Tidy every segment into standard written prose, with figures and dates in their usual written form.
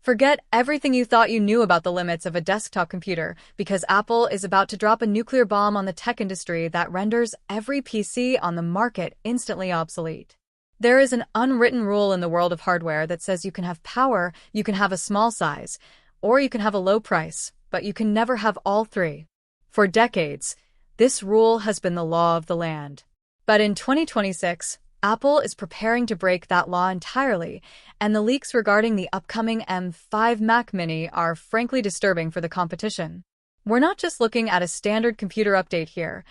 Forget everything you thought you knew about the limits of a desktop computer, because Apple is about to drop a nuclear bomb on the tech industry that renders every PC on the market instantly obsolete. There is an unwritten rule in the world of hardware that says you can have power, you can have a small size, or you can have a low price, but you can never have all three. For decades, this rule has been the law of the land. But in 2026, Apple is preparing to break that law entirely, and the leaks regarding the upcoming M5 Mac Mini are frankly disturbing for the competition. We're not just looking at a standard computer update here,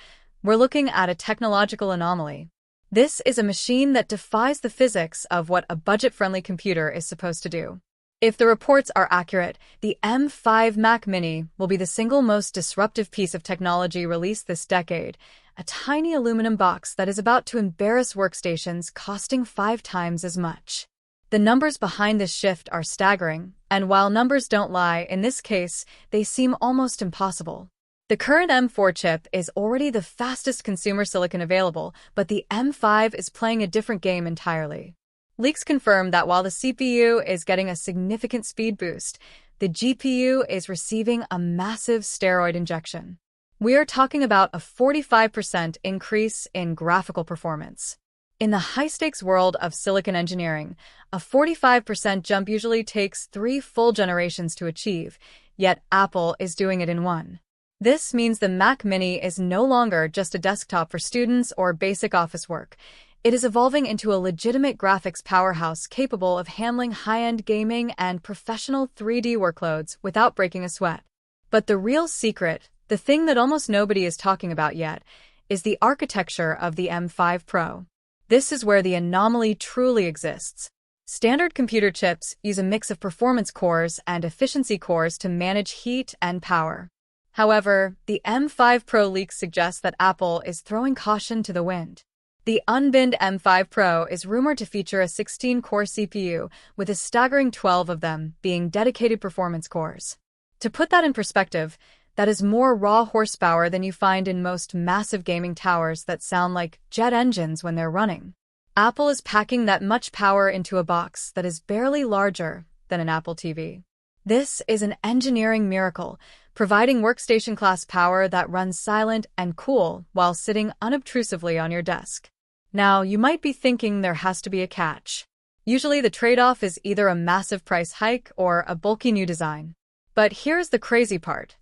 we're looking at a technological anomaly. This is a machine that defies the physics of what a budget-friendly computer is supposed to do. If the reports are accurate, the M5 Mac Mini will be the single most disruptive piece of technology released this decade, a tiny aluminum box that is about to embarrass workstations costing 5 times as much. The numbers behind this shift are staggering, and while numbers don't lie, in this case, they seem almost impossible. The current M4 chip is already the fastest consumer silicon available, but the M5 is playing a different game entirely. Leaks confirm that while the CPU is getting a significant speed boost, the GPU is receiving a massive steroid injection. We are talking about a 45% increase in graphical performance. In the high-stakes world of silicon engineering, a 45% jump usually takes 3 full generations to achieve, yet Apple is doing it in one. This means the Mac Mini is no longer just a desktop for students or basic office work. It is evolving into a legitimate graphics powerhouse capable of handling high-end gaming and professional 3D workloads without breaking a sweat. But the real secret, the thing that almost nobody is talking about yet, is the architecture of the M5 Pro. This is where the anomaly truly exists. Standard computer chips use a mix of performance cores and efficiency cores to manage heat and power. However, the M5 Pro leaks suggest that Apple is throwing caution to the wind. The unbinned M5 Pro is rumored to feature a 16-core CPU, with a staggering 12 of them being dedicated performance cores. To put that in perspective, that is more raw horsepower than you find in most massive gaming towers that sound like jet engines when they're running. Apple is packing that much power into a box that is barely larger than an Apple TV. This is an engineering miracle, providing workstation-class power that runs silent and cool while sitting unobtrusively on your desk. Now, you might be thinking there has to be a catch. Usually the trade-off is either a massive price hike or a bulky new design. But here's the crazy part.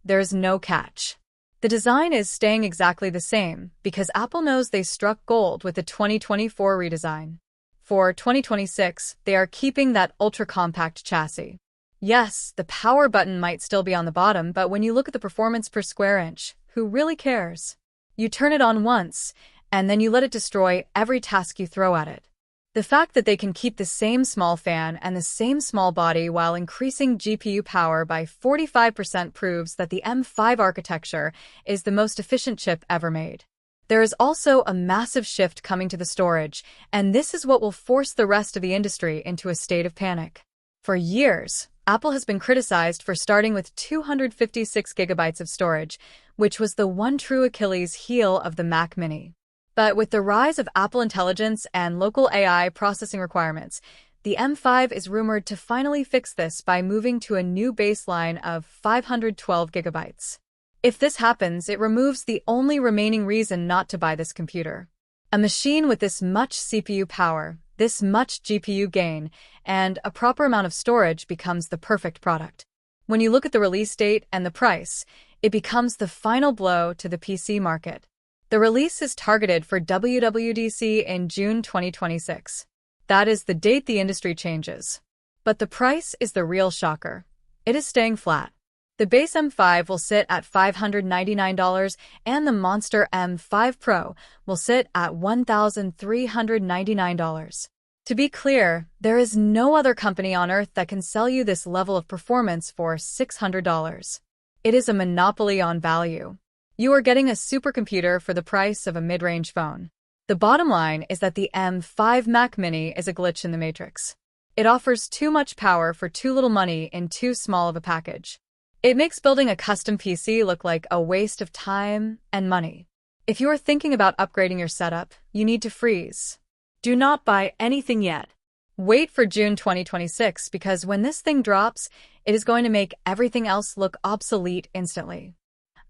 There's no catch. The design is staying exactly the same because Apple knows they struck gold with the 2024 redesign. For 2026, they are keeping that ultra-compact chassis. Yes, the power button might still be on the bottom, but when you look at the performance per square inch, who really cares? You turn it on once, and then you let it destroy every task you throw at it. The fact that they can keep the same small fan and the same small body while increasing GPU power by 45% proves that the M5 architecture is the most efficient chip ever made. There is also a massive shift coming to the storage, and this is what will force the rest of the industry into a state of panic. For years, Apple has been criticized for starting with 256 gigabytes of storage, which was the one true Achilles heel of the Mac Mini. But with the rise of Apple Intelligence and local AI processing requirements, the M5 is rumored to finally fix this by moving to a new baseline of 512 gigabytes. If this happens, it removes the only remaining reason not to buy this computer. A machine with this much CPU power, this much GPU gain, and a proper amount of storage becomes the perfect product. When you look at the release date and the price, it becomes the final blow to the PC market. The release is targeted for WWDC in June 2026. That is the date the industry changes. But the price is the real shocker. It is staying flat. The base M5 will sit at $599 and the monster M5 Pro will sit at $1,399. To be clear, there is no other company on earth that can sell you this level of performance for $600. It is a monopoly on value. You are getting a supercomputer for the price of a mid-range phone. The bottom line is that the M5 Mac Mini is a glitch in the matrix. It offers too much power for too little money in too small of a package. It makes building a custom PC look like a waste of time and money. If you are thinking about upgrading your setup, you need to freeze. Do not buy anything yet. Wait for June 2026 because when this thing drops, it is going to make everything else look obsolete instantly.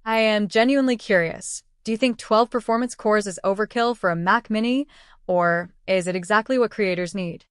I am genuinely curious. Do you think 12 performance cores is overkill for a Mac Mini, or is it exactly what creators need?